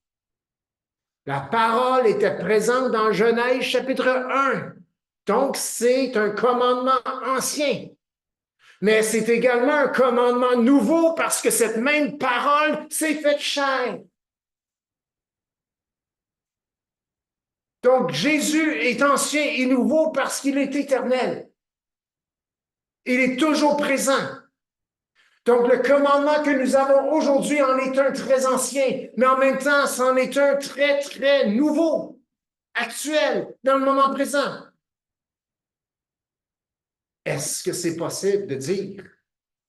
La parole était présente dans Genèse chapitre 1. Donc, c'est un commandement ancien. Mais c'est également un commandement nouveau parce que cette même parole s'est faite chair. Donc, Jésus est ancien et nouveau parce qu'il est éternel. Il est toujours présent. Donc, le commandement que nous avons aujourd'hui en est un très ancien, mais en même temps, c'en est un très, très nouveau, actuel, dans le moment présent. Est-ce que c'est possible de dire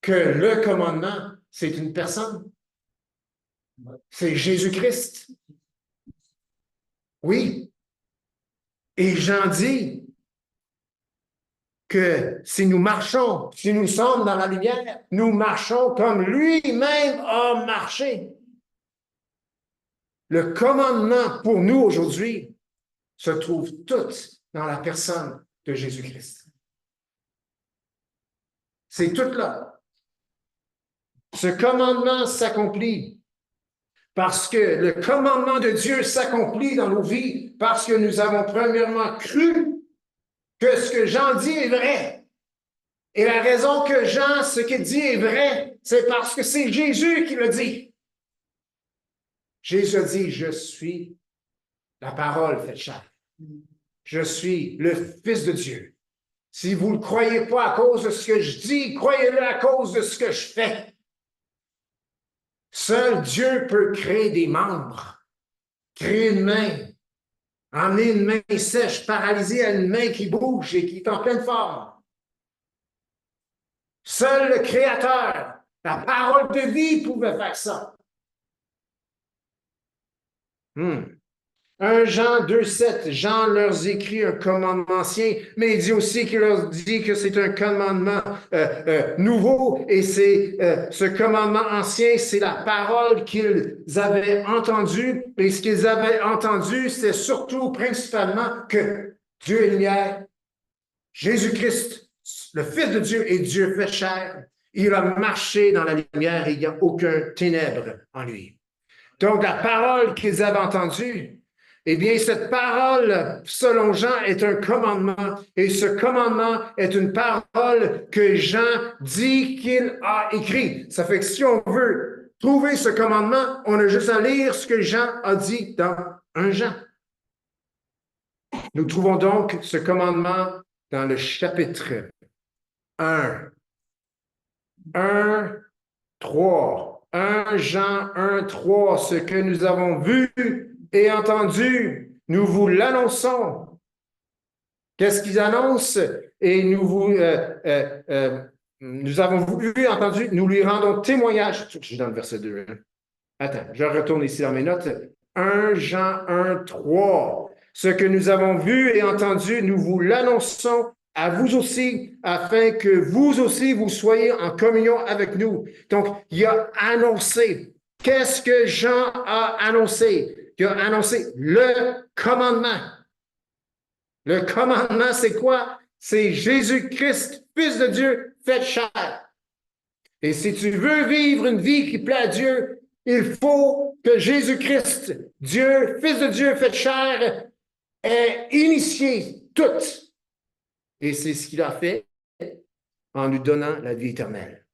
que le commandement, c'est une personne? C'est Jésus-Christ? Oui. Et Jean dit que si nous marchons, si nous sommes dans la lumière, nous marchons comme lui-même a marché. Le commandement pour nous aujourd'hui se trouve tout dans la personne de Jésus-Christ. C'est tout là. Ce commandement s'accomplit parce que le commandement de Dieu s'accomplit dans nos vies parce que nous avons premièrement cru que ce que Jean dit est vrai. Et la raison que Jean, ce qu'il dit est vrai, c'est parce que c'est Jésus qui le dit. Jésus dit, je suis la parole faite chair. Je suis le Fils de Dieu. Si vous ne croyez pas à cause de ce que je dis, croyez-le à cause de ce que je fais. Seul Dieu peut créer des membres, créer une main, emmener une main sèche, paralysée à une main qui bouge et qui est en pleine forme. Seul le Créateur, la parole de vie pouvait faire ça. 1 Jean 2,7, Jean leur écrit un commandement ancien, mais il dit aussi qu'il leur dit que c'est un commandement nouveau, et c'est ce commandement ancien, c'est la parole qu'ils avaient entendue, et ce qu'ils avaient entendu, c'est surtout, principalement, que Dieu est lumière, Jésus-Christ, le Fils de Dieu, est Dieu fait chair, il a marché dans la lumière et il n'y a aucun ténèbre en lui. Donc, la parole qu'ils avaient entendue, eh bien, cette parole, selon Jean, est un commandement. Et ce commandement est une parole que Jean dit qu'il a écrit. Ça fait que si on veut trouver ce commandement, on a juste à lire ce que Jean a dit dans 1 Jean. Nous trouvons donc ce commandement dans le chapitre 1. 1, 3. 1 Jean 1, 3. Ce que nous avons vu et entendu, nous vous l'annonçons. Qu'est-ce qu'ils annoncent? Et nous avons vu et entendu, nous lui rendons témoignage. Je suis dans le verset 2. Attends, je retourne ici dans mes notes. 1 Jean 1, 3. Ce que nous avons vu et entendu, nous vous l'annonçons à vous aussi, afin que vous aussi, vous soyez en communion avec nous. Donc, il a annoncé. Qu'est-ce que Jean a annoncé? Il a annoncé le commandement. Le commandement, c'est quoi? C'est Jésus-Christ, Fils de Dieu, fait chair. Et si tu veux vivre une vie qui plaît à Dieu, il faut que Jésus-Christ, Dieu, Fils de Dieu, fait chair, ait initié tout. Et c'est ce qu'il a fait en lui donnant la vie éternelle.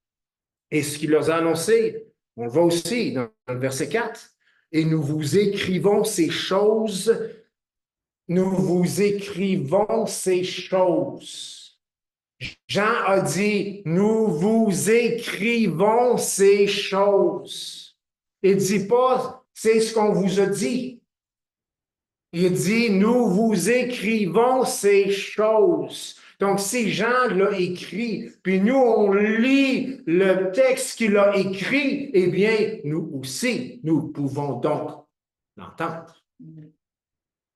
Et ce qu'il leur a annoncé, on le voit aussi dans le verset 4, et nous vous écrivons ces choses. Nous vous écrivons ces choses. Jean a dit, nous vous écrivons ces choses. Il ne dit pas, c'est ce qu'on vous a dit. Il dit, nous vous écrivons ces choses. Donc, si Jean l'a écrit, puis nous, on lit le texte qu'il a écrit, eh bien, nous aussi, nous pouvons donc l'entendre.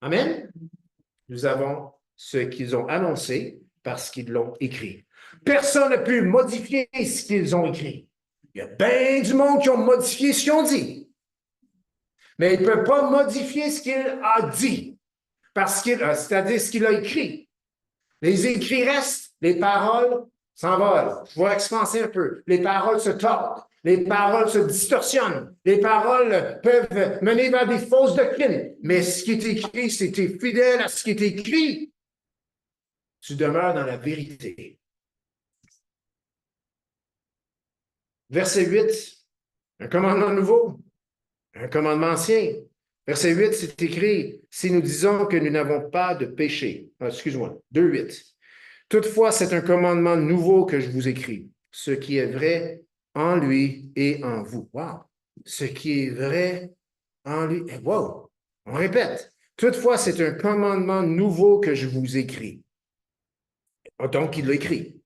Amen? Nous avons ce qu'ils ont annoncé parce qu'ils l'ont écrit. Personne n'a pu modifier ce qu'ils ont écrit. Il y a bien du monde qui ont modifié ce qu'ils ont dit. Mais il ne peut pas modifier ce qu'il a dit, parce qu'il, c'est-à-dire ce qu'il a écrit. Les écrits restent, les paroles s'envolent. Je vais expanser un peu. Les paroles se tordent. Les paroles se distorsionnent. Les paroles peuvent mener vers des fausses doctrines. Mais ce qui est écrit, si tu es fidèle à ce qui est écrit, tu demeures dans la vérité. Verset 8, un commandement nouveau, un commandement ancien. Verset 8, c'est écrit, si nous disons que nous n'avons pas de péché. Excuse-moi, 2:8. Toutefois, c'est un commandement nouveau que je vous écris, ce qui est vrai en lui et en vous. Wow! Ce qui est vrai en lui. Wow! On répète. Toutefois, c'est un commandement nouveau que je vous écris. Donc, il l'a écrit.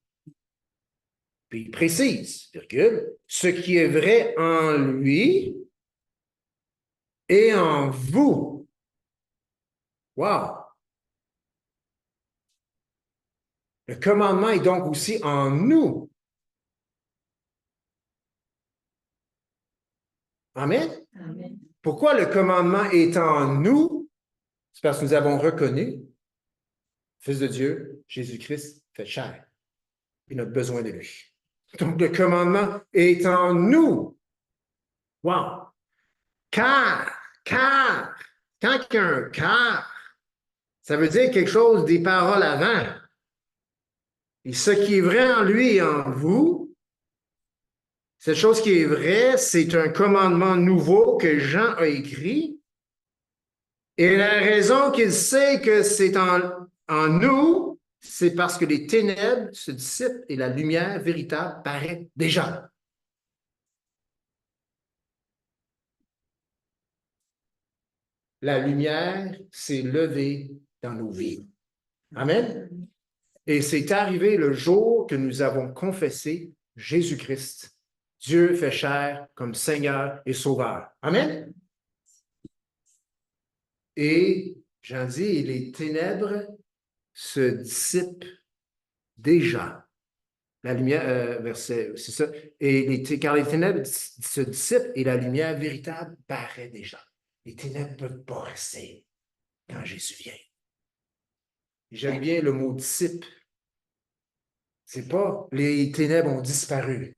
Puis il précise, virgule, ce qui est vrai en lui et en vous. Wow! Le commandement est donc aussi en nous. Amen? Amen. Pourquoi le commandement est en nous? C'est parce que nous avons reconnu, Fils de Dieu, Jésus-Christ, fait chair. Et notre besoin de lui. Donc, le commandement est en nous. Wow! Car, quand il y a un car, ça veut dire quelque chose des paroles avant. Et ce qui est vrai en lui et en vous, cette chose qui est vraie, c'est un commandement nouveau que Jean a écrit. Et la raison qu'il sait que c'est en nous, c'est parce que les ténèbres se dissipent et la lumière véritable paraît déjà. La lumière s'est levée dans nos vies. Amen. Et c'est arrivé le jour que nous avons confessé Jésus-Christ, Dieu fait chair comme Seigneur et Sauveur. Amen. Et j'en dis, les ténèbres se dissipent déjà. La lumière, verset, c'est ça. Car les ténèbres se dissipent et la lumière véritable paraît déjà. Les ténèbres ne peuvent pas rester quand Jésus vient. J'aime bien le mot dissipe. C'est pas les ténèbres ont disparu.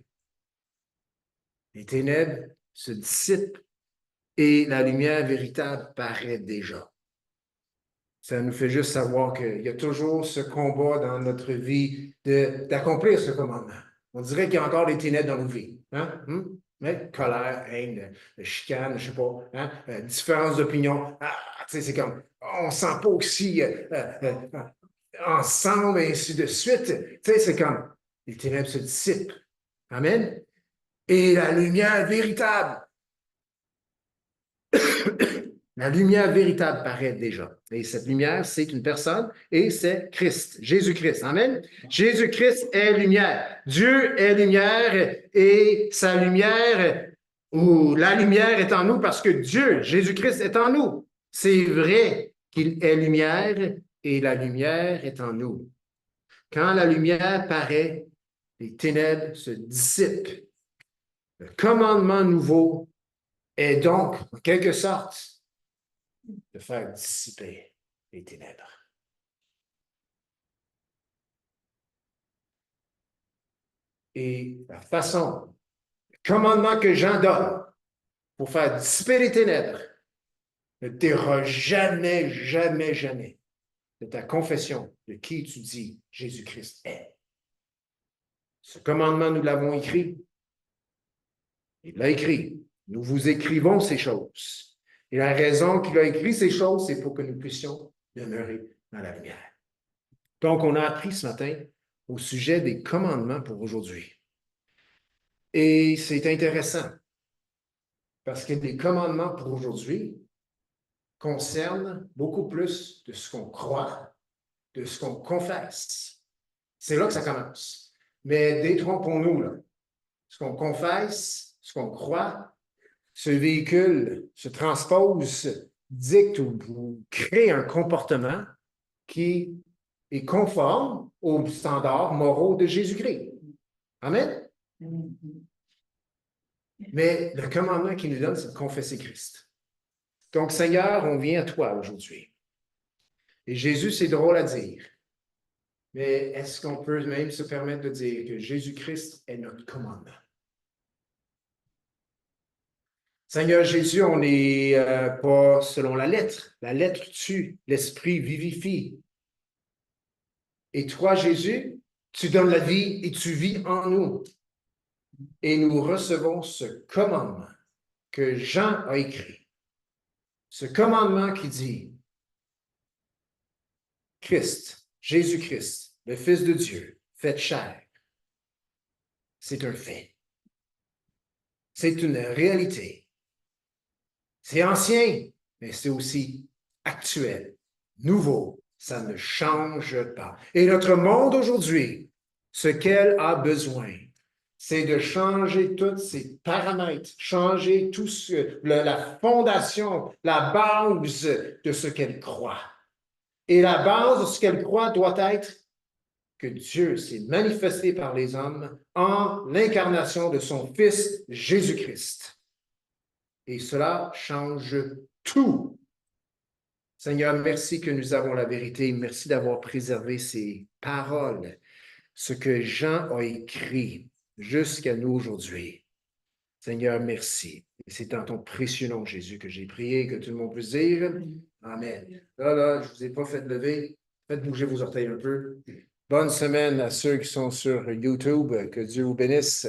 Les ténèbres se dissipent et la lumière véritable paraît déjà. Ça nous fait juste savoir qu'il y a toujours ce combat dans notre vie d'accomplir ce commandement. On dirait qu'il y a encore des ténèbres dans nos vies. Hein? Mais colère, haine, chicane, je ne sais pas, hein? Différence d'opinion. C'est comme, on ne se sent pas aussi ensemble, et ainsi de suite. C'est comme, les ténèbres se dissipent. Amen. Et la lumière véritable la lumière véritable paraît déjà. Et cette lumière, c'est une personne et c'est Christ, Jésus-Christ. Amen. Jésus-Christ est lumière. Dieu est lumière et sa lumière, ou la lumière est en nous parce que Dieu, Jésus-Christ est en nous. C'est vrai qu'il est lumière et la lumière est en nous. Quand la lumière paraît, les ténèbres se dissipent. Le commandement nouveau est donc, en quelque sorte, de faire dissiper les ténèbres. Et la façon, le commandement que Jean donne pour faire dissiper les ténèbres ne déroge jamais, jamais, jamais de ta confession de qui tu dis Jésus-Christ est. Ce commandement, nous l'avons écrit. Il l'a écrit. Nous vous écrivons ces choses. Et la raison qu'il a écrit ces choses, c'est pour que nous puissions demeurer dans la lumière. Donc, on a appris ce matin au sujet des commandements pour aujourd'hui. Et c'est intéressant parce que les commandements pour aujourd'hui concernent beaucoup plus de ce qu'on croit, de ce qu'on confesse. C'est là que ça commence. Mais détrompons-nous, là. Ce qu'on confesse, ce qu'on croit, ce véhicule se transpose, dicte ou crée un comportement qui est conforme aux standards moraux de Jésus-Christ. Amen? Mais le commandement qu'il nous donne, c'est de confesser Christ. Donc, Seigneur, on vient à toi aujourd'hui. Et Jésus, c'est drôle à dire, Mais est-ce qu'on peut même se permettre de dire que Jésus-Christ est notre commandement? Seigneur Jésus, on n'est pas selon la lettre. La lettre tue, l'esprit vivifie. Et toi, Jésus, tu donnes la vie et tu vis en nous. Et nous recevons ce commandement que Jean a écrit. Ce commandement qui dit, Christ, Jésus-Christ, le Fils de Dieu, fait chair. C'est un fait. C'est une réalité. C'est ancien, mais c'est aussi actuel, nouveau. Ça ne change pas. Et notre monde aujourd'hui, ce qu'elle a besoin, c'est de changer tous ces paramètres, changer tout la fondation, la base de ce qu'elle croit. Et la base de ce qu'elle croit doit être que Dieu s'est manifesté par les hommes en l'incarnation de son Fils Jésus-Christ. Et cela change tout. Seigneur, merci que nous avons la vérité. Merci d'avoir préservé ces paroles, ce que Jean a écrit jusqu'à nous aujourd'hui. Seigneur, merci. Et c'est dans ton précieux nom, Jésus, que j'ai prié, que tout le monde puisse dire Amen. Là, je ne vous ai pas fait lever. Faites bouger vos orteils un peu. Bonne semaine à ceux qui sont sur YouTube. Que Dieu vous bénisse.